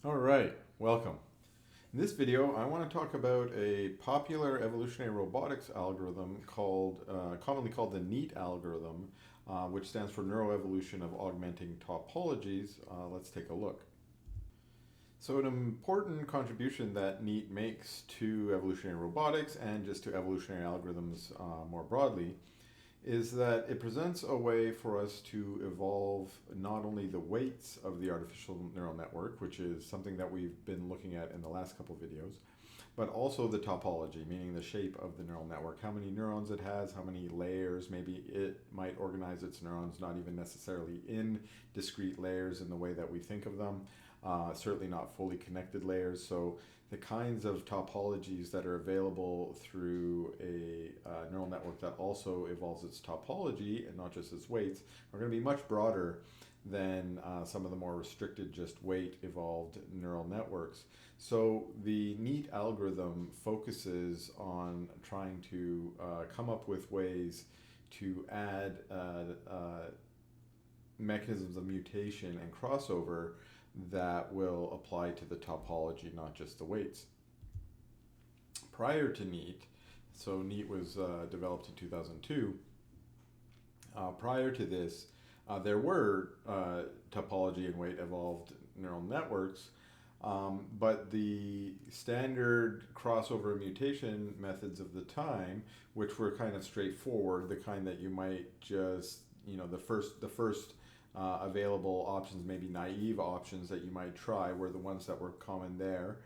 All right, welcome. In this video, I want to talk about a popular evolutionary robotics algorithm commonly called the NEAT algorithm, which stands for Neuro-Evolution of Augmenting Topologies. Let's take a look. So an important contribution that NEAT makes to evolutionary robotics and just to evolutionary algorithms more broadly is that it presents a way for us to evolve not only the weights of the artificial neural network, which is something that we've been looking at in the last couple of videos, but also the topology, meaning the shape of the neural network, how many neurons it has, how many layers. Maybe it might organize its neurons not even necessarily in discrete layers in the way that we think of them, certainly not fully connected layers. So the kinds of topologies that are available through a neural network that also evolves its topology and not just its weights are going to be much broader than some of the more restricted just weight evolved neural networks. So the NEAT algorithm focuses on trying to come up with ways to add mechanisms of mutation and crossover that will apply to the topology, not just the weights. Prior to NEAT, so NEAT was developed in 2002, prior to this, there were topology and weight evolved neural networks, but the standard crossover and mutation methods of the time, which were kind of straightforward, the kind that you might just, the first available options, maybe naive options that you might try, were the ones that were common there.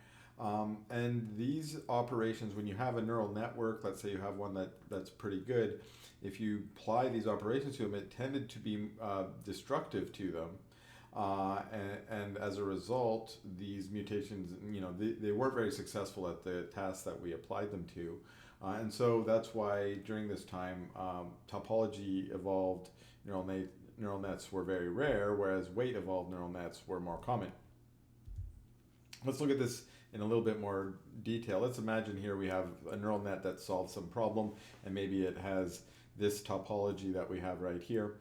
And these operations, when you have a neural network, let's say you have one that's pretty good, if you apply these operations to them, it tended to be destructive to them. And as a result, these mutations, they weren't very successful at the tasks that we applied them to. And so that's why during this time, topology evolved neural nets were very rare, whereas weight evolved neural nets were more common. Let's look at this in a little bit more detail. Let's imagine here we have a neural net that solves some problem, and maybe it has this topology that we have right here.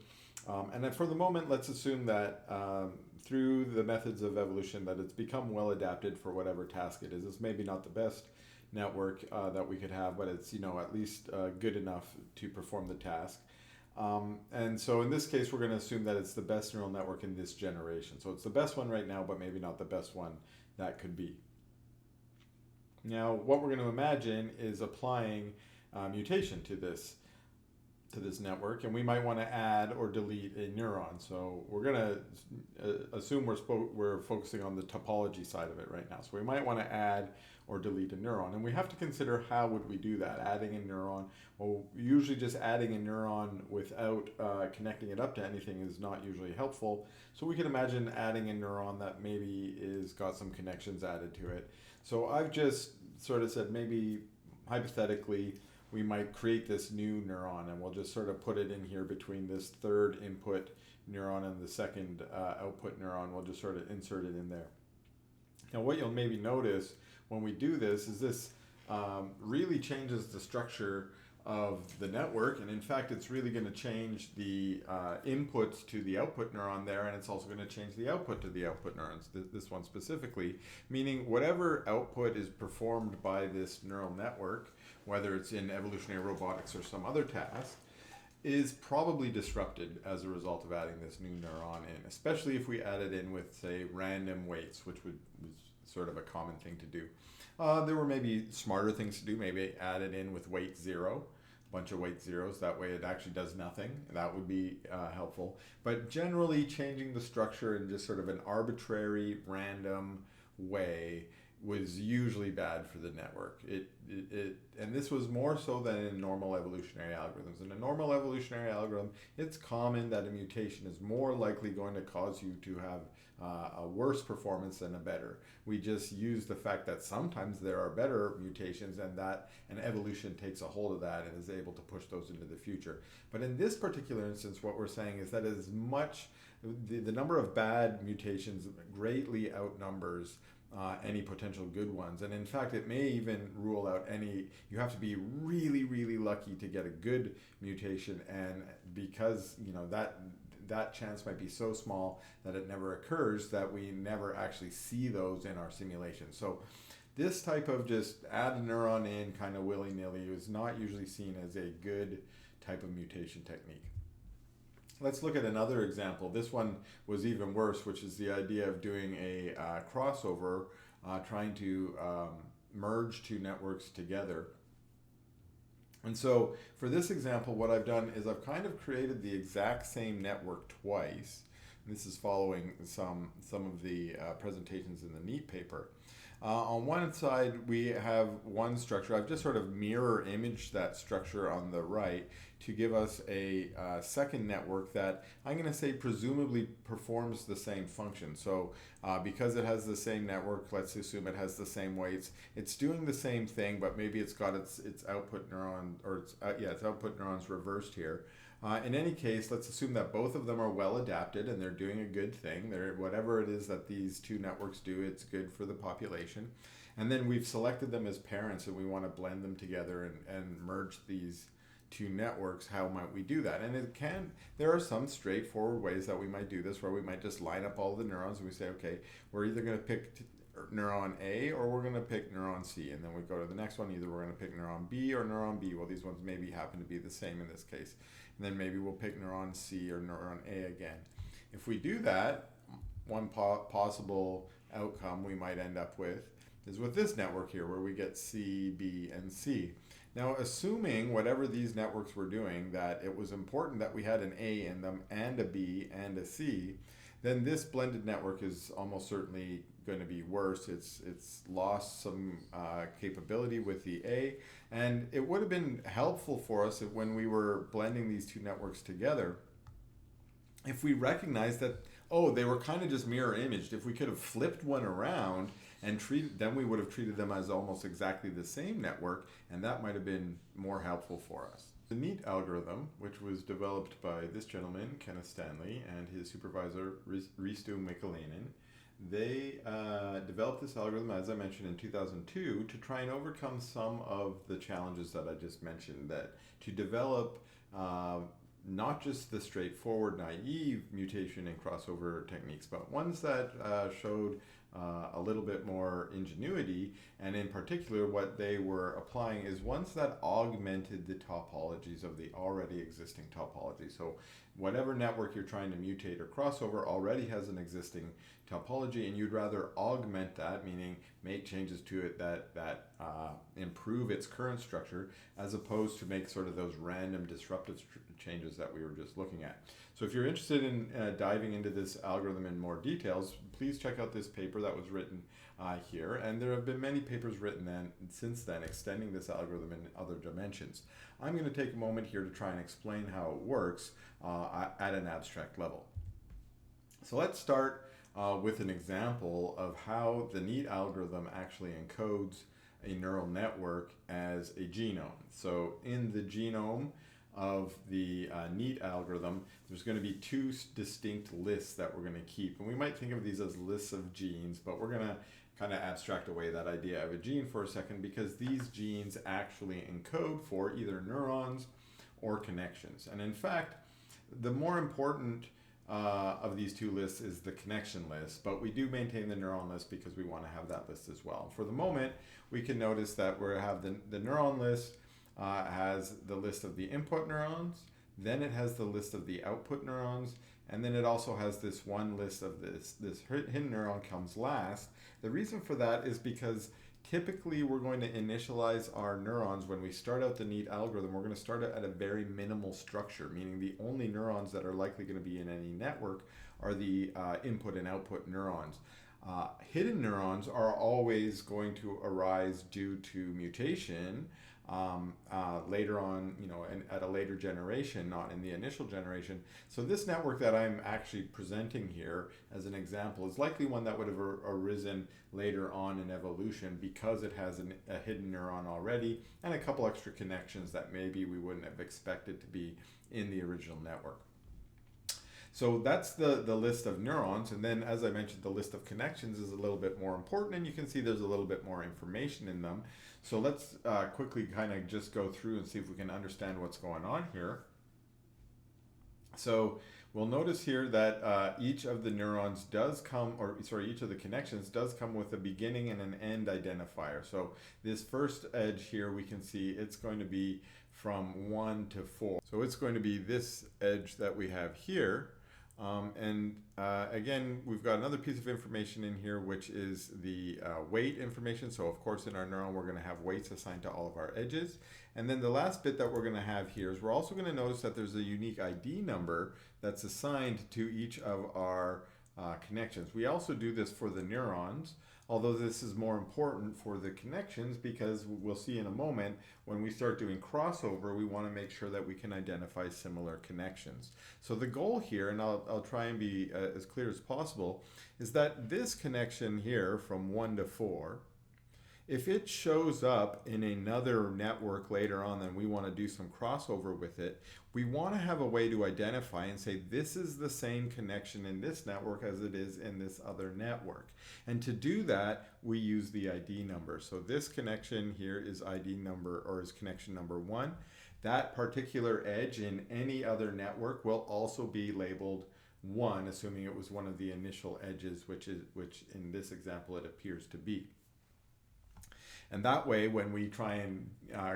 And then for the moment, let's assume that through the methods of evolution that it's become well adapted for whatever task it is. It's maybe not the best network that we could have, but it's at least good enough to perform the task. And so in this case, we're going to assume that it's the best neural network in this generation. So it's the best one right now, but maybe not the best one that could be. Now, what we're going to imagine is applying mutation to this network, and we might want to add or delete a neuron. So we're going to assume we're focusing on the topology side of it right now. So we might want to add or delete a neuron, and we have to consider how would we do that. Adding a neuron, well, usually just adding a neuron without connecting it up to anything is not usually helpful. So we can imagine adding a neuron that maybe is got some connections added to it. So I've just sort of said maybe hypothetically we might create this new neuron, and we'll just sort of put it in here between this third input neuron and the second output neuron. We'll just sort of insert it in there. Now what you'll maybe notice when we do this is this really changes the structure of the network, and in fact it's really going to change the inputs to the output neuron there, and it's also going to change the output to the output neurons, this one specifically, meaning whatever output is performed by this neural network, whether it's in evolutionary robotics or some other task, is probably disrupted as a result of adding this new neuron in, especially if we add it in with, say, random weights, which was sort of a common thing to do. There were maybe smarter things to do, maybe add it in with weight 0, a bunch of weight zeros, that way it actually does nothing. That would be helpful. But generally changing the structure in just sort of an arbitrary, random way was usually bad for the network. And this was more so than in normal evolutionary algorithms. In a normal evolutionary algorithm, it's common that a mutation is more likely going to cause you to have a worse performance than a better. We just use the fact that sometimes there are better mutations, and evolution takes a hold of that and is able to push those into the future. But in this particular instance, what we're saying is that the number of bad mutations greatly outnumbers any potential good ones. And in fact, it may even rule out you have to be really, really lucky to get a good mutation. And because, that chance might be so small that it never occurs, that we never actually see those in our simulation. So this type of just add a neuron in kind of willy-nilly is not usually seen as a good type of mutation technique. Let's look at another example. This one was even worse, which is the idea of doing a crossover, trying to merge two networks together. And so for this example, what I've done is I've kind of created the exact same network twice. This is following some of the presentations in the NEAT paper. On one side, we have one structure. I've just sort of mirror imaged that structure on the right to give us a second network that I'm going to say presumably performs the same function. So because it has the same network, let's assume it has the same weights. It's doing the same thing, but maybe it's got its output neuron, or its output neurons reversed here. In any case, let's assume that both of them are well adapted and they're doing a good thing. Whatever it is that these two networks do, it's good for the population. And then we've selected them as parents and we want to blend them together and merge these two networks. How might we do that? And there are some straightforward ways that we might do this, where we might just line up all the neurons and we say, okay, we're either going to pick neuron A or we're going to pick neuron C, and then we go to the next one. Either we're going to pick neuron B or neuron B. Well, these ones maybe happen to be the same in this case. And then maybe we'll pick neuron C or neuron A again. If we do that, one possible outcome we might end up with is with this network here, where we get C, B, and C. Now, assuming whatever these networks were doing, that it was important that we had an A in them and a B and a C, then this blended network is almost certainly going to be worse. It's lost some capability with the A, and it would have been helpful for us when we were blending these two networks together if we recognized that, oh, they were kind of just mirror imaged. If we could have flipped one around and then we would have treated them as almost exactly the same network, and that might have been more helpful for us. The NEAT algorithm, which was developed by this gentleman, Kenneth Stanley, and his supervisor, Risto Mikalainen, they developed this algorithm, as I mentioned, in 2002 to try and overcome some of the challenges that I just mentioned, that to develop not just the straightforward, naive mutation and crossover techniques, but ones that showed a little bit more ingenuity, and in particular what they were applying is ones that augmented the topologies of the already existing topology. So whatever network you're trying to mutate or crossover already has an existing topology, and you'd rather augment that, meaning make changes to it that improve its current structure, as opposed to make sort of those random disruptive changes that we were just looking at. So if you're interested in diving into this algorithm in more details, please check out this paper that was written here. And there have been many papers written since then extending this algorithm in other dimensions. I'm going to take a moment here to try and explain how it works at an abstract level. So let's start with an example of how the NEAT algorithm actually encodes a neural network as a genome. So in the genome of the NEAT algorithm, there's going to be two distinct lists that we're going to keep. And we might think of these as lists of genes, but we're going to kind of abstract away that idea of a gene for a second, because these genes actually encode for either neurons or connections. And in fact, the more important of these two lists is the connection list, but we do maintain the neuron list because we want to have that list as well. For the moment, we can notice that we have the neuron list has the list of the input neurons, then it has the list of the output neurons, and then it also has this one list of this hidden neuron comes last. The reason for that is because typically we're going to initialize our neurons when we start out the NEAT algorithm. We're going to start it at a very minimal structure, meaning the only neurons that are likely going to be in any network are the input and output neurons. Hidden neurons are always going to arise due to mutation later on, and at a later generation, not in the initial generation. So this network that I'm actually presenting here as an example is likely one that would have arisen later on in evolution, because it has a hidden neuron already and a couple extra connections that maybe we wouldn't have expected to be in the original network. So that's the list of neurons, and then, as I mentioned, the list of connections is a little bit more important, and you can see there's a little bit more information in them. So let's quickly kind of just go through and see if we can understand what's going on here. So we'll notice here that each of the neurons does come, or sorry, each of the connections does come with a beginning and an end identifier. So this first edge here, we can see it's going to be from 1 to 4. So it's going to be this edge that we have here. Again, we've got another piece of information in here, which is the weight information. So of course in our neuron, we're going to have weights assigned to all of our edges. And then the last bit that we're going to have here is we're also going to notice that there's a unique ID number that's assigned to each of our connections. We also do this for the neurons, although this is more important for the connections because we'll see in a moment when we start doing crossover, we want to make sure that we can identify similar connections. So the goal here, and I'll try and be as clear as possible, is that this connection here from 1 to 4, if it shows up in another network later on and we want to do some crossover with it, we want to have a way to identify and say this is the same connection in this network as it is in this other network. And to do that, we use the ID number. So this connection here is ID number, or is connection number 1. That particular edge in any other network will also be labeled 1, assuming it was one of the initial edges, which in this example it appears to be. And that way, when we try and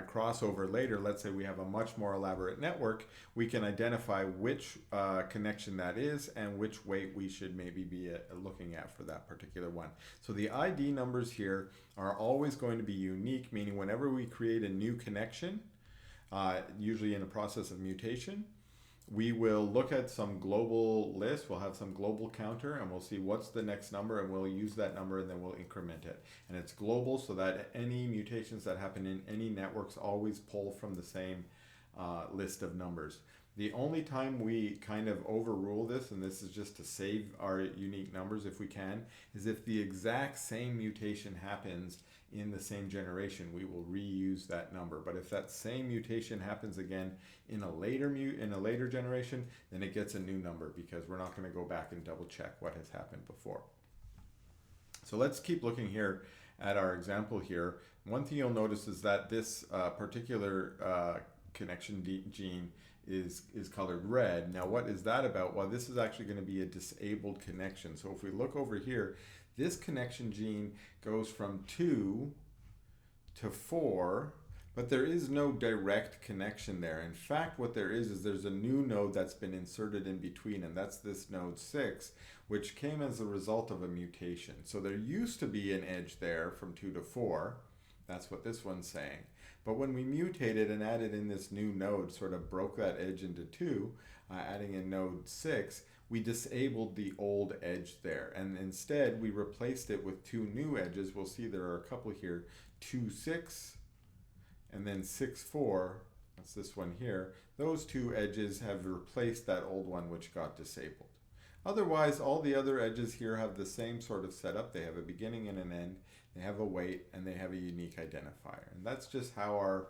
cross over later, let's say we have a much more elaborate network, we can identify which connection that is and which weight we should maybe be looking at for that particular one. So the ID numbers here are always going to be unique, meaning whenever we create a new connection, usually in a process of mutation, we will look at some global list, we'll have some global counter, and we'll see what's the next number, and we'll use that number and then we'll increment it. And it's global so that any mutations that happen in any networks always pull from the same list of numbers. The only time we kind of overrule this, and this is just to save our unique numbers if we can, is if the exact same mutation happens in the same generation, we will reuse that number. But if that same mutation happens again in a later generation, then it gets a new number because we're not going to go back and double check what has happened before. So let's keep looking here at our example here. One thing you'll notice is that this particular connection gene is colored red. Now what is that about? Well, this is actually going to be a disabled connection. So if we look over here, this connection gene goes from 2 to 4, but there is no direct connection there. In fact, what there is there's a new node that's been inserted in between, and that's this node 6, which came as a result of a mutation. So there used to be an edge there from 2 to 4. That's what this one's saying. But when we mutated and added in this new node, sort of broke that edge into 2, adding in node 6, we disabled the old edge there. And instead, we replaced it with 2 new edges. We'll see there are a couple here, 2, 6, and then 6, 4. That's this one here. Those 2 edges have replaced that old one which got disabled. Otherwise, all the other edges here have the same sort of setup. They have a beginning and an end. They have a weight, and they have a unique identifier. And that's just how our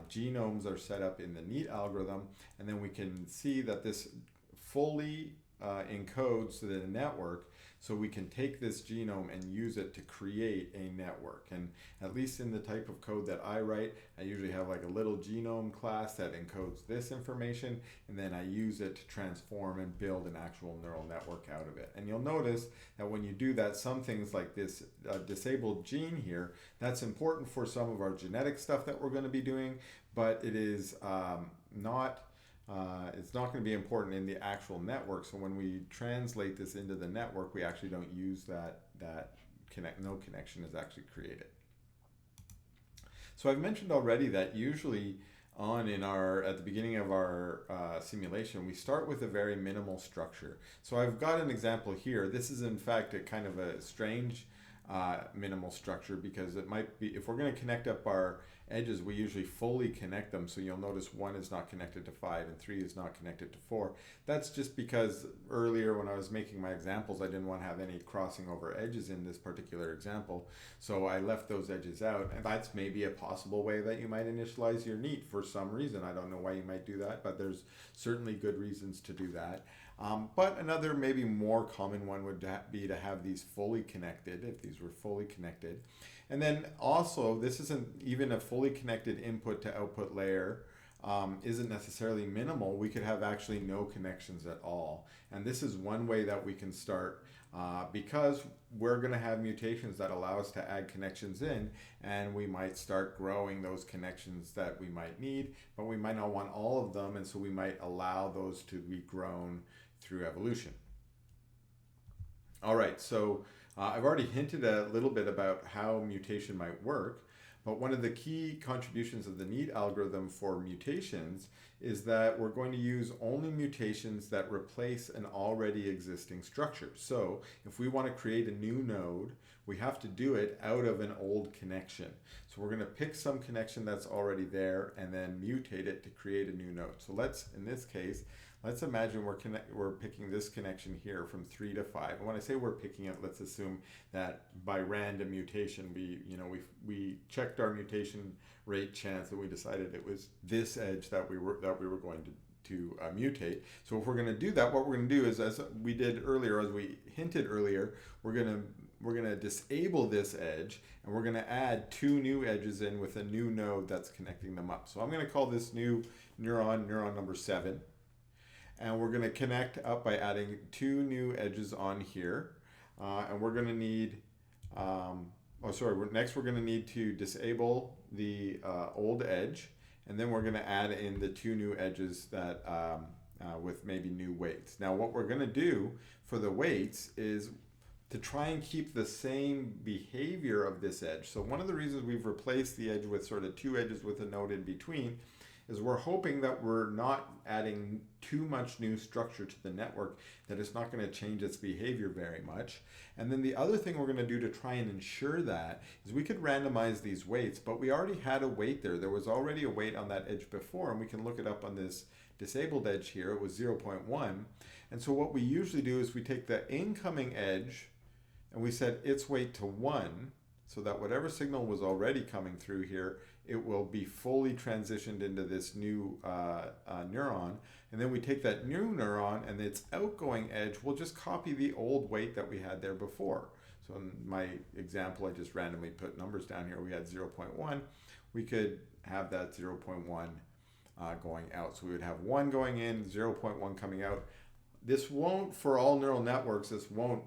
genomes are set up in the NEAT algorithm. And then we can see that this fully encodes the network, so we can take this genome and use it to create a network. And at least in the type of code that I write, I usually have like a little genome class that encodes this information, and then I use it to transform and build an actual neural network out of it. And you'll notice that when you do that, some things like this disabled gene here, that's important for some of our genetic stuff that we're going to be doing, but it is it's not going to be important in the actual network. So when we translate this into the network, we actually don't use no connection is actually created. So I've mentioned already that usually at the beginning of our simulation, we start with a very minimal structure. So I've got an example here. This is in fact a kind of a strange minimal structure, because it might be, if we're going to connect up our edges, we usually fully connect them. So you'll notice 1 is not connected to 5 and 3 is not connected to 4. That's just because earlier when I was making my examples, I didn't want to have any crossing over edges in this particular example. So I left those edges out, and that's maybe a possible way that you might initialize your NEAT for some reason. I don't know why you might do that, but there's certainly good reasons to do that. But another maybe more common one would be to have these fully connected, if these were fully connected. And then also, this isn't even a fully connected input to output layer. isn't necessarily minimal. We could have actually no connections at all. And this is one way that we can start, because we're going to have mutations that allow us to add connections in, and we might start growing those connections that we might need, but we might not want all of them, and so we might allow those to be grown through evolution. All right, so I've already hinted a little bit about how mutation might work, but one of the key contributions of the NEAT algorithm for mutations is that we're going to use only mutations that replace an already existing structure. So if we want to create a new node, we have to do it out of an old connection. So we're going to pick some connection that's already there and then mutate it to create a new node. So in this case, let's imagine we're picking this connection here from 3 to 5. And when I say we're picking it, let's assume that by random mutation, we checked our mutation rate chance and we decided it was this edge that we were going to mutate. So if we're going to do that, what we're going to do is, as we did earlier, as we hinted earlier, we're going to disable this edge, and we're going to add 2 new edges in with a new node that's connecting them up. So I'm going to call this new neuron number 7. And we're going to connect up by adding 2 new edges on here. And we're going to need, next we're going to need to disable the old edge. And then we're going to add in the 2 new edges that with maybe new weights. Now what we're going to do for the weights is to try and keep the same behavior of this edge. So one of the reasons we've replaced the edge with sort of 2 edges with a node in between is we're hoping that we're not adding too much new structure to the network, that it's not going to change its behavior very much. And then the other thing we're going to do to try and ensure that is we could randomize these weights, but we already had a weight there. There was already a weight on that edge before, and we can look it up on this disabled edge here. It was 0.1. And so what we usually do is we take the incoming edge and we set its weight to 1, so that whatever signal was already coming through here, it will be fully transitioned into this new neuron. And then we take that new neuron and its outgoing edge, we'll just copy the old weight that we had there before. So in my example, I just randomly put numbers down here. We had 0.1. We could have that 0.1 going out. So we would have 1 going in, 0.1 coming out. This won't, for all neural networks, this won't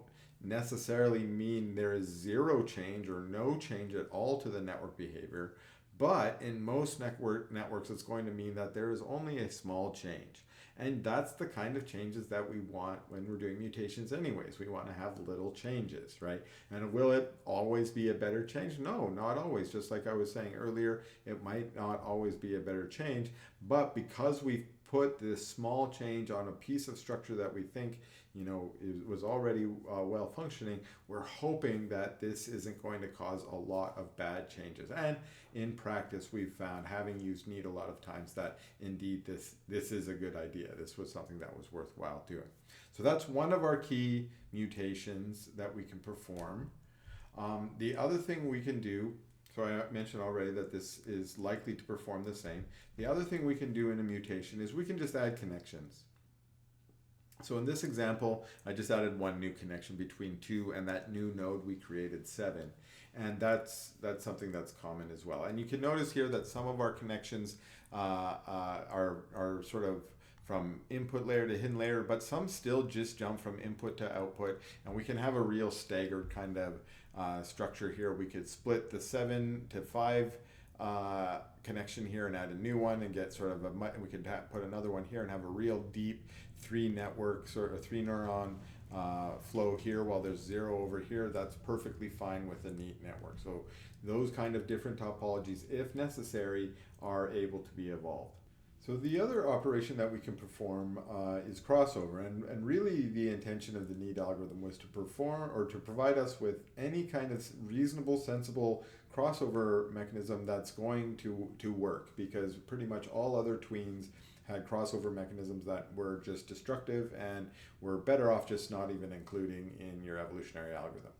necessarily mean there is 0 change or no change at all to the network behavior. But in most networks, it's going to mean that there is only a small change. And that's the kind of changes that we want when we're doing mutations anyways. We want to have little changes, right? And will it always be a better change? No, not always. Just like I was saying earlier, it might not always be a better change. But because we've put this small change on a piece of structure that we think was already well functioning, we're hoping that this isn't going to cause a lot of bad changes. And in practice, we've found, having used NEAT a lot of times, that indeed this is a good idea. This was something that was worthwhile doing. So that's one of our key mutations that we can perform. The other thing we can do, so I mentioned already that this is likely to perform the same. The other thing we can do in a mutation is we can just add connections. So in this example, I just added 1 new connection between 2 and that new node we created, 7. And that's something that's common as well. And you can notice here that some of our connections are sort of from input layer to hidden layer, but some still just jump from input to output. And we can have a real staggered kind of structure here. We could split the 7 to 5 connection here and add a new one and get sort of we could put another one here and have a real deep 3 network, sort of 3 neuron flow here while there's 0 over here. That's perfectly fine with a NEAT network. So those kind of different topologies, if necessary, are able to be evolved. So the other operation that we can perform is crossover, and really the intention of the NEAT algorithm was to perform or to provide us with any kind of reasonable, sensible crossover mechanism that's going to work, because pretty much all other tweens had crossover mechanisms that were just destructive and were better off just not even including in your evolutionary algorithm.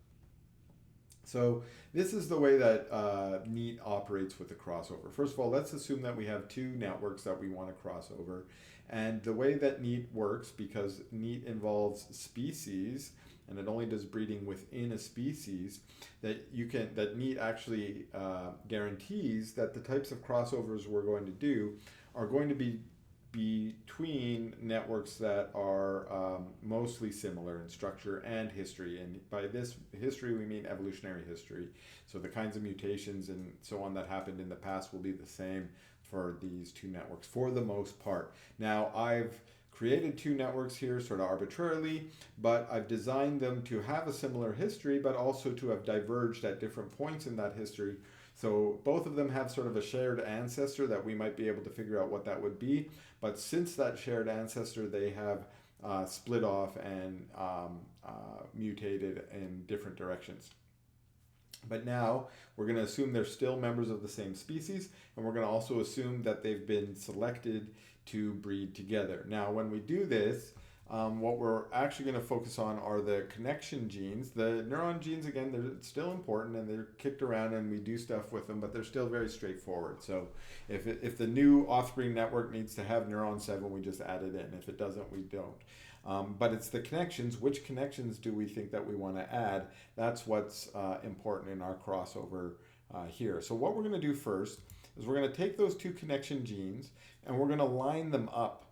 So this is the way that NEAT operates with the crossover. First of all, let's assume that we have 2 networks that we want to cross over. And the way that NEAT works, because NEAT involves species and it only does breeding within a species, that NEAT actually guarantees that the types of crossovers we're going to do are going to be between networks that are mostly similar in structure and history. And by this history, we mean evolutionary history. So the kinds of mutations and so on that happened in the past will be the same for these two networks for the most part. Now, I've created two networks here sort of arbitrarily, but I've designed them to have a similar history, but also to have diverged at different points in that history. So both of them have sort of a shared ancestor that we might be able to figure out what that would be. But since that shared ancestor, they have split off and mutated in different directions. But now we're going to assume they're still members of the same species, and we're going to also assume that they've been selected to breed together. Now, when we do this, what we're actually going to focus on are the connection genes. The neuron genes, again, they're still important and they're kicked around and we do stuff with them, but they're still very straightforward. So if the new offspring network needs to have neuron 7, we just add it in. If it doesn't, we don't. But it's the connections. Which connections do we think that we want to add? That's what's important in our crossover here. So what we're going to do first is we're going to take those two connection genes and we're going to line them up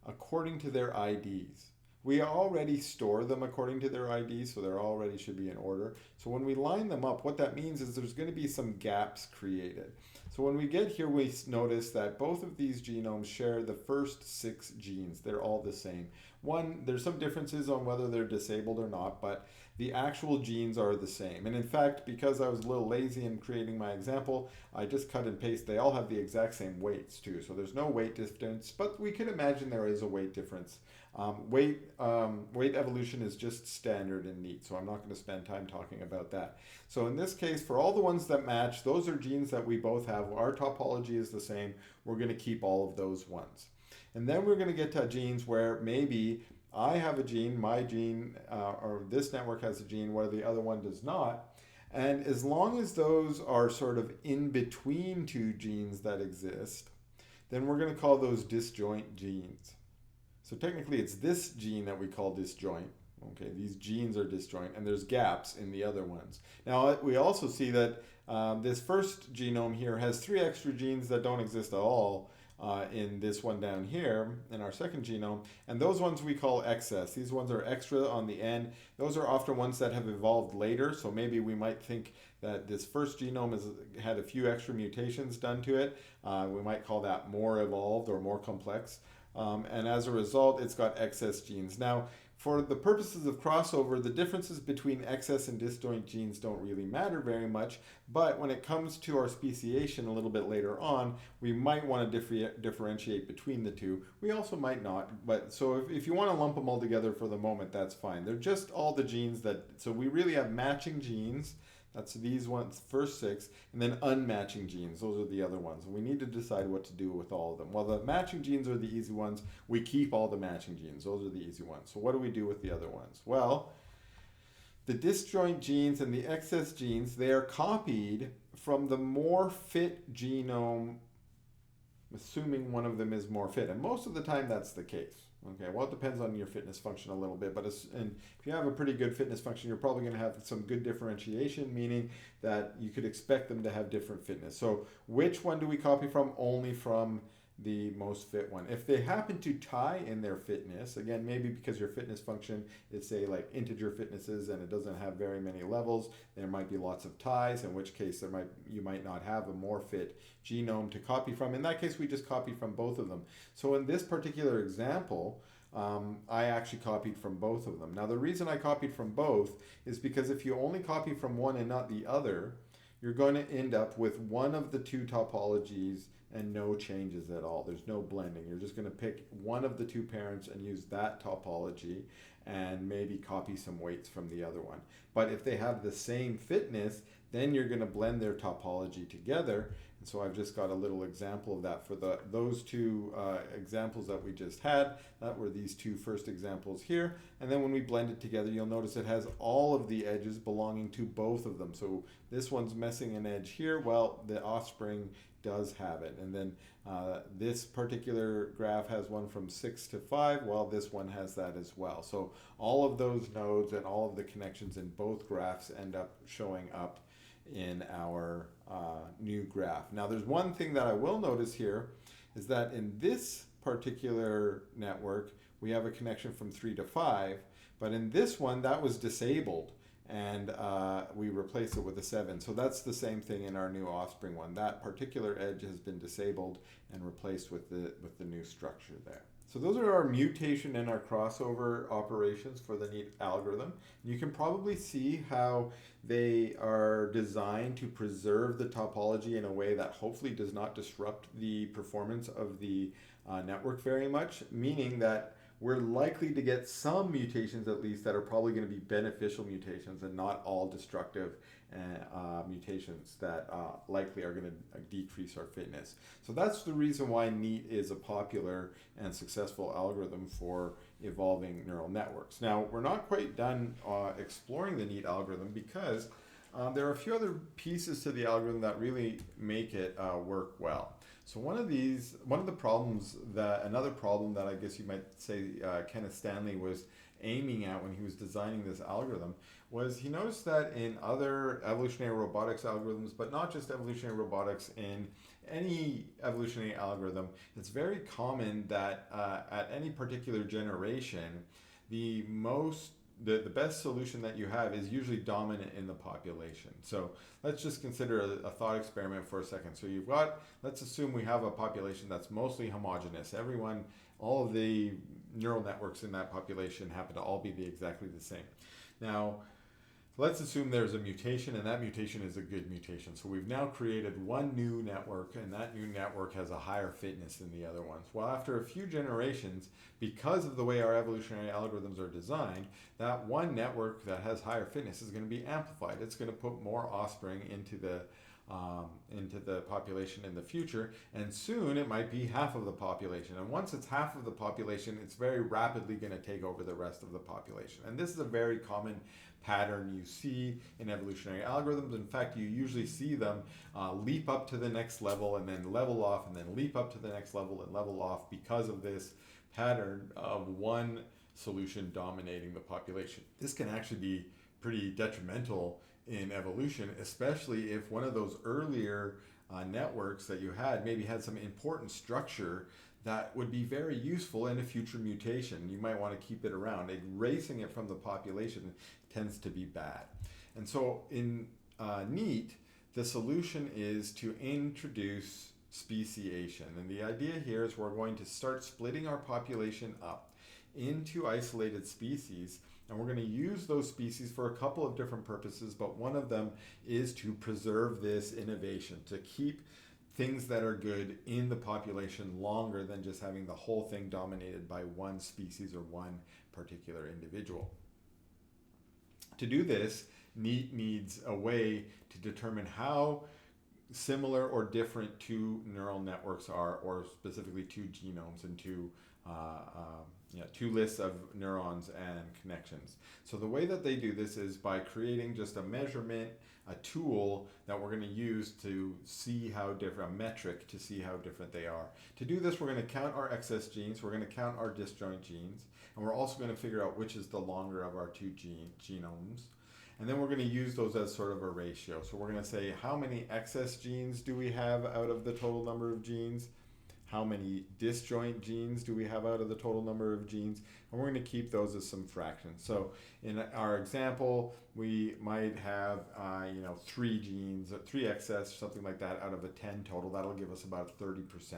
according to their IDs. We already store them according to their IDs, so they already should be in order. So when we line them up, what that means is there's going to be some gaps created. So when we get here, we notice that both of these genomes share the first 6 genes. They're all the same. There's some differences on whether they're disabled or not, but the actual genes are the same. And in fact, because I was a little lazy in creating my example, I just cut and paste. They all have the exact same weights too. So there's no weight difference, but we can imagine there is a weight difference. Weight evolution is just standard and neat, so I'm not going to spend time talking about that. So in this case, for all the ones that match, those are genes that we both have. Our topology is the same. We're going to keep all of those ones. And then we're going to get to genes where maybe I have a gene, my gene, or this network has a gene where the other one does not. And as long as those are sort of in between two genes that exist, then we're going to call those disjoint genes. So technically it's this gene that we call disjoint. Okay, these genes are disjoint and there's gaps in the other ones. Now we also see that this first genome here has 3 extra genes that don't exist at all in this one down here in our second genome, and those ones we call excess. These ones are extra on the end. Those are often ones that have evolved later, so maybe we might think that this first genome had a few extra mutations done to it. We might call that more evolved or more complex. And as a result, it's got excess genes. Now, for the purposes of crossover, the differences between excess and disjoint genes don't really matter very much, but when it comes to our speciation a little bit later on, we might want to differentiate between the two. We also might not, but so if you want to lump them all together for the moment, that's fine. They're just all the genes so we really have matching genes. That's these ones, first 6, and then unmatching genes. Those are the other ones. And we need to decide what to do with all of them. Well, the matching genes are the easy ones. We keep all the matching genes. Those are the easy ones. So what do we do with the other ones? Well, the disjoint genes and the excess genes, they are copied from the more fit genome, assuming one of them is more fit. And most of the time that's the case. Okay, well, it depends on your fitness function a little bit, but and if you have a pretty good fitness function, you're probably going to have some good differentiation, meaning that you could expect them to have different fitness. So which one do we copy from? Only from the most fit one. If they happen to tie in their fitness, again, maybe because your fitness function is, say, like integer fitnesses and it doesn't have very many levels, there might be lots of ties, in which case you might not have a more fit genome to copy from. In that case, we just copy from both of them. So in this particular example, I actually copied from both of them. Now, the reason I copied from both is because if you only copy from one and not the other, you're going to end up with one of the two topologies and no changes at all. There's no blending. You're just going to pick one of the two parents and use that topology and maybe copy some weights from the other one. But if they have the same fitness, then you're going to blend their topology together. And so I've just got a little example of that for those two examples that we just had. That were these two first examples here. And then when we blend it together, you'll notice it has all of the edges belonging to both of them. So this one's missing an edge here. Well, the offspring does have it. And then this particular graph has one from 6 to 5. Well, this one has that as well. So all of those nodes and all of the connections in both graphs end up showing up in our new graph. Now, there's one thing that I will notice here is that in this particular network, we have a connection from 3 to 5, but in this one, that was disabled, and we replace it with a 7. So that's the same thing in our new offspring one. That particular edge has been disabled and replaced with the new structure there. So those are our mutation and our crossover operations for the NEAT algorithm. You can probably see how they are designed to preserve the topology in a way that hopefully does not disrupt the performance of the network very much, meaning that we're likely to get some mutations at least that are probably going to be beneficial mutations and not all destructive mutations that likely are going to decrease our fitness. So that's the reason why NEAT is a popular and successful algorithm for evolving neural networks. Now, we're not quite done exploring the NEAT algorithm because there are a few other pieces to the algorithm that really make it work well. So another problem that I guess you might say Kenneth Stanley was aiming at when he was designing this algorithm was he noticed that in other evolutionary robotics algorithms, but not just evolutionary robotics, in any evolutionary algorithm, it's very common that at any particular generation, the best solution that you have is usually dominant in the population. So let's just consider a thought experiment for a second. So let's assume we have a population that's mostly homogeneous. All of the neural networks in that population happen to all be exactly the same. Now, let's assume there's a mutation, and that mutation is a good mutation. So we've now created one new network, and that new network has a higher fitness than the other ones. Well, after a few generations, because of the way our evolutionary algorithms are designed, that one network that has higher fitness is going to be amplified. It's going to put more offspring into the population in the future, and soon it might be half of the population. And once it's half of the population, it's very rapidly going to take over the rest of the population. And this is a very common pattern you see in evolutionary algorithms. In fact, you usually see them leap up to the next level and then level off, and then leap up to the next level and level off because of this pattern of one solution dominating the population. This can actually be pretty detrimental in evolution, especially if one of those earlier networks that you had maybe had some important structure that would be very useful in a future mutation. You might want to keep it around. Erasing it from the population tends to be bad. And so in NEAT, the solution is to introduce speciation. And the idea here is we're going to start splitting our population up into isolated species, and we're going to use those species for a couple of different purposes, but one of them is to preserve this innovation, to keep things that are good in the population longer than just having the whole thing dominated by one species or one particular individual. To do this, NEAT needs a way to determine how similar or different two neural networks are, or specifically two genomes and two lists of neurons and connections. So the way that they do this is by creating just a measurement, a tool that we're going to use to see how different, a metric to see how different they are. To do this, we're going to count our excess genes, we're going to count our disjoint genes, and we're also going to figure out which is the longer of our two genomes. And then we're going to use those as sort of a ratio. So we're going to say how many excess genes do we have out of the total number of genes? How many disjoint genes do we have out of the total number of genes? And we're going to keep those as some fractions. So in our example, we might have 3 genes, 3 excess, something like that, out of a 10 total. That'll give us about 30%.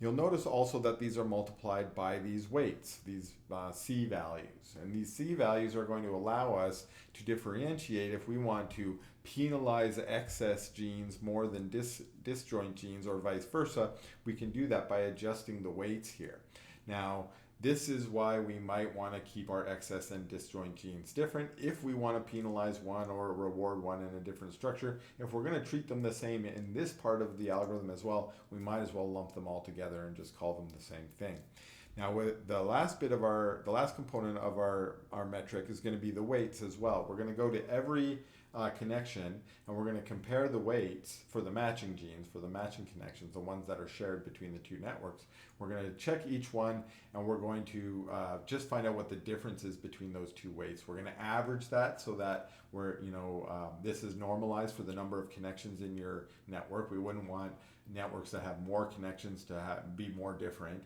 You'll notice also that these are multiplied by these weights, these C values. And these C values are going to allow us to differentiate if we want to penalize excess genes more than disjoint genes, or vice versa. We can do that by adjusting the weights here. Now, this is why we might want to keep our excess and disjoint genes different if we want to penalize one or reward one in a different structure. If we're going to treat them the same in this part of the algorithm as well, we might as well lump them all together and just call them the same thing. Now, with the last component of our metric is going to be the weights as well. We're going to go to every connection, and we're going to compare the weights for the matching genes, for the matching connections, the ones that are shared between the two networks. We're going to check each one, and we're going to just find out what the difference is between those two weights. We're going to average that so that this is normalized for the number of connections in your network. We wouldn't want networks that have more connections to be more different.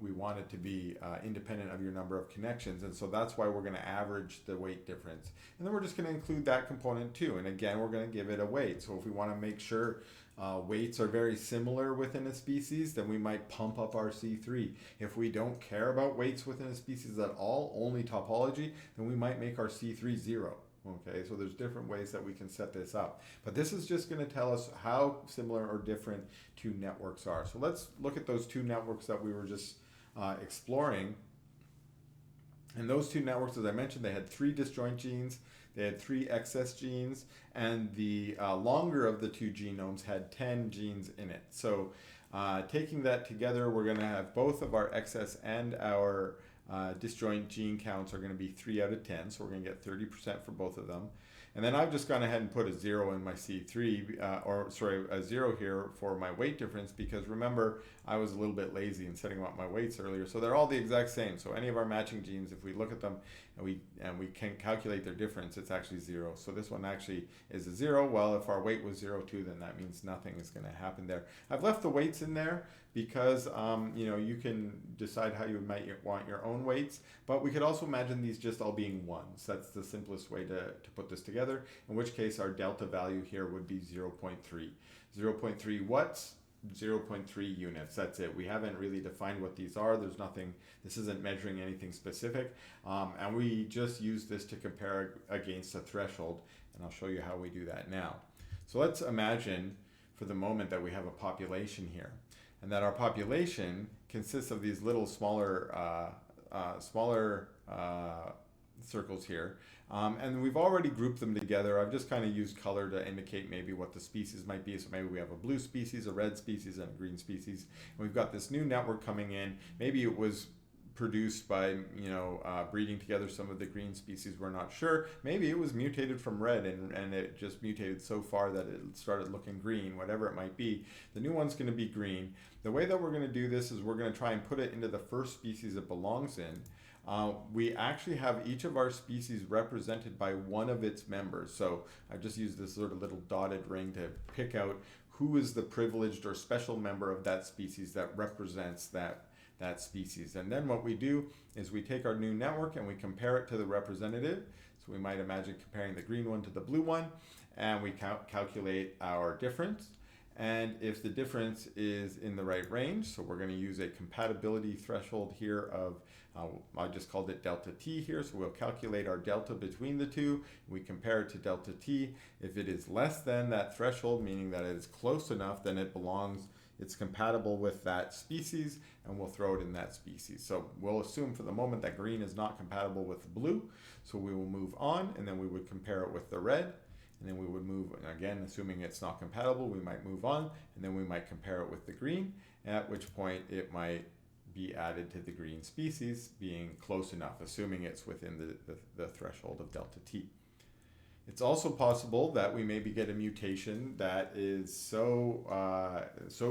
We want it to be independent of your number of connections, and so that's why we're going to average the weight difference. And then we're just going to include that component too, and again we're going to give it a weight. So if we want to make sure weights are very similar within a species, then we might pump up our C3. If we don't care about weights within a species at all, only topology, then we might make our C3 0. Okay, so there's different ways that we can set this up. But this is just going to tell us how similar or different two networks are. So let's look at those two networks that we were just exploring. And those two networks, as I mentioned, they had 3 disjoint genes, they had 3 excess genes, and the longer of the two genomes had 10 genes in it. So taking that together, we're going to have both of our excess and our disjoint gene counts are going to be 3 out of 10, so we're going to get 30% for both of them. And then I've just gone ahead and put a 0 in my C3, a 0 here for my weight difference, because remember, I was a little bit lazy in setting up my weights earlier. So they're all the exact same. So any of our matching genes, if we look at them and we can calculate their difference, it's actually 0. So this one actually is a 0. Well, if our weight was 0 too, then that means nothing is going to happen there. I've left the weights in there because you can decide how you might want your own weights, but we could also imagine these just all being 1s. That's the simplest way to put this together, in which case our delta value here would be 0.3. 0.3 watts, 0.3 units. That's it. We haven't really defined what these are. There's nothing, this isn't measuring anything specific, and we just use this to compare against a threshold, and I'll show you how we do that now. So let's imagine for the moment that we have a population here, and that our population consists of these little smaller circles here, and we've already grouped them together. I've just kind of used color to indicate maybe what the species might be. So maybe we have a blue species, a red species, and a green species, and we've got this new network coming in. Maybe it was produced by breeding together some of the green species, we're not sure. Maybe it was mutated from red and it just mutated so far that it started looking green. Whatever it might be, the new one's going to be green. The way that we're going to do this is we're going to try and put it into the first species it belongs in. We actually have each of our species represented by one of its members. So I've just used this sort of little dotted ring to pick out who is the privileged or special member of that species that represents that species. And then what we do is we take our new network and we compare it to the representative. So we might imagine comparing the green one to the blue one, and we calculate our difference. And if the difference is in the right range, so we're going to use a compatibility threshold here of, I just called it delta t here, so we'll calculate our delta between the two. We compare it to delta t. If it is less than that threshold, meaning that it is close enough, then it's compatible with that species, and we'll throw it in that species. So we'll assume for the moment that green is not compatible with blue, so we will move on, and then we would compare it with the red. And then we would move, again, assuming it's not compatible, we might move on, and then we might compare it with the green, at which point it might be added to the green species, being close enough, assuming it's within the threshold of delta t. It's also possible that we maybe get a mutation that is so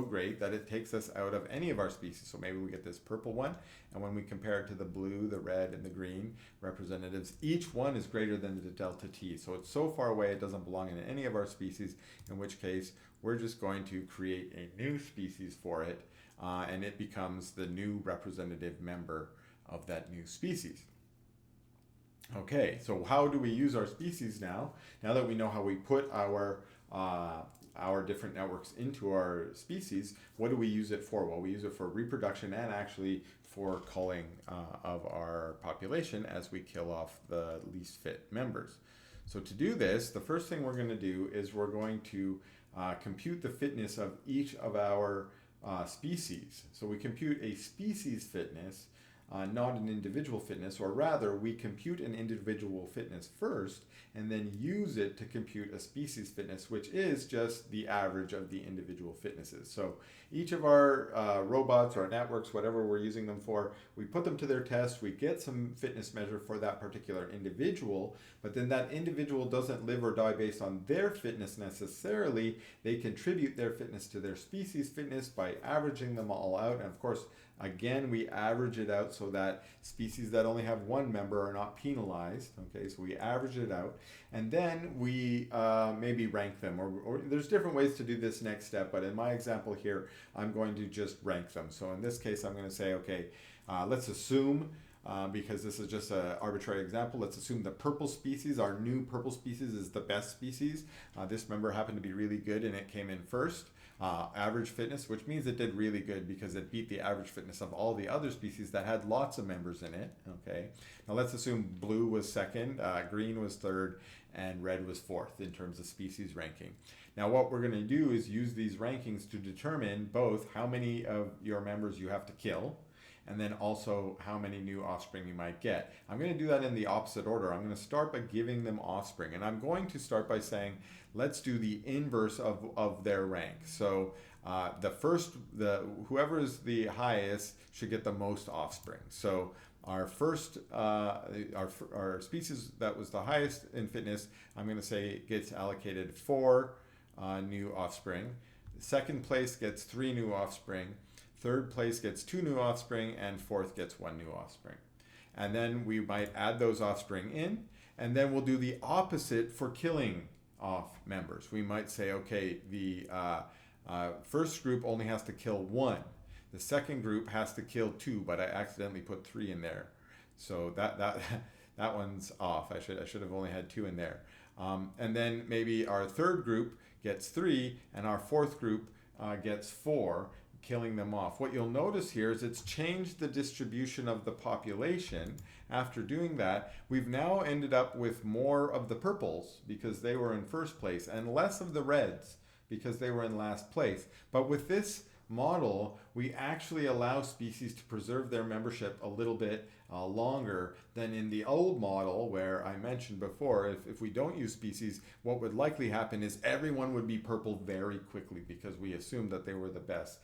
great that it takes us out of any of our species. So maybe we get this purple one, and when we compare it to the blue, the red, and the green representatives, each one is greater than the delta t. So it's so far away it doesn't belong in any of our species, in which case we're just going to create a new species for it, and it becomes the new representative member of that new species. Okay, so how do we use our species now? Now that we know how we put our different networks into our species, what do we use it for? Well, we use it for reproduction and actually for culling of our population as we kill off the least fit members. So to do this, the first thing we're going to do is we're going to compute the fitness of each of our species. So we compute a species fitness not an individual fitness, or rather we compute an individual fitness first and then use it to compute a species fitness, which is just the average of the individual fitnesses. So each of our robots or networks, whatever we're using them for, we put them to their test, we get some fitness measure for that particular individual, but then that individual doesn't live or die based on their fitness necessarily. They contribute their fitness to their species fitness by averaging them all out. And of course, again, we average it out so that species that only have one member are not penalized. Okay, so we average it out, and then we maybe rank them, or there's different ways to do this next step, but in my example here, I'm going to just rank them. So in this case, I'm going to say, okay, let's assume, because this is just an arbitrary example, let's assume the purple species, our new purple species, is the best species. This member happened to be really good and it came in first. Average fitness, which means it did really good because it beat the average fitness of all the other species that had lots of members in it. Okay, now let's assume blue was second, green was third, and red was fourth in terms of species ranking. Now what we're going to do is use these rankings to determine both how many of your members you have to kill, and then also how many new offspring you might get. I'm going to do that in the opposite order. I'm going to start by giving them offspring, and I'm going to start by saying, let's do the inverse of their rank. So whoever is the highest should get the most offspring. So our first, our species that was the highest in fitness, I'm going to say gets allocated 4 new offspring. Second place gets 3 new offspring. Third place gets 2 new offspring, and fourth gets 1 new offspring. And then we might add those offspring in, and then we'll do the opposite for killing off members. We might say, okay, the first group only has to kill 1. The second group has to kill 2, but I accidentally put 3 in there. So that one's off. I should have only had 2 in there. And then maybe our third group gets 3, and our fourth group gets 4, killing them off. What you'll notice here is it's changed the distribution of the population. After doing that, we've now ended up with more of the purples because they were in first place and less of the reds because they were in last place. But with this model, we actually allow species to preserve their membership a little bit longer than in the old model where I mentioned before, if we don't use species, what would likely happen is everyone would be purple very quickly because we assumed that they were the best,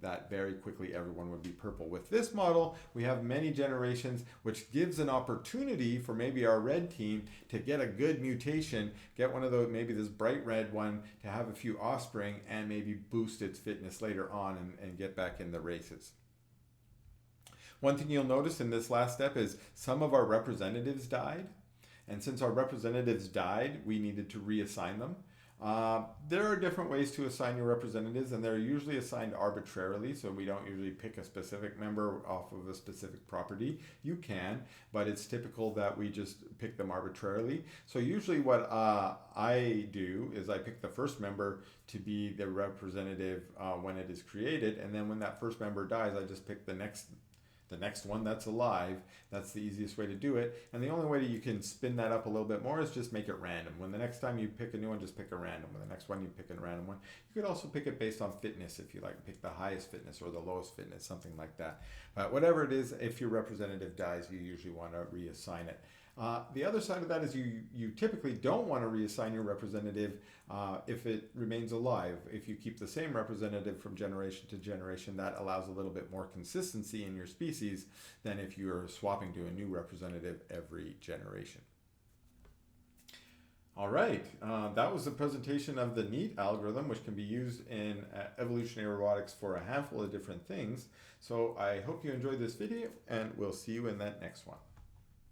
that very quickly everyone would be purple. With this model, we have many generations, which gives an opportunity for maybe our red team to get a good mutation, get one of those, maybe this bright red one, to have a few offspring and maybe boost its fitness later on and get back in the races. One thing you'll notice in this last step is some of our representatives died. And since our representatives died, we needed to reassign them. There are different ways to assign your representatives, and they're usually assigned arbitrarily, so we don't usually pick a specific member off of a specific property. You can, but it's typical that we just pick them arbitrarily. So usually what I do is I pick the first member to be the representative when it is created, and then when that first member dies, I just pick the next one that's alive. That's the easiest way to do it. And the only way that you can spin that up a little bit more is just make it random. When the next time you pick a new one, just pick a random. When the next one you pick a random one. You could also pick it based on fitness if you like. Pick the highest fitness or the lowest fitness, something like that. But whatever it is, if your representative dies, you usually want to reassign it. The other side of that is you typically don't want to reassign your representative if it remains alive. If you keep the same representative from generation to generation, that allows a little bit more consistency in your species than if you're swapping to a new representative every generation. All right, that was the presentation of the NEAT algorithm, which can be used in evolutionary robotics for a handful of different things. So I hope you enjoyed this video, and we'll see you in that next one.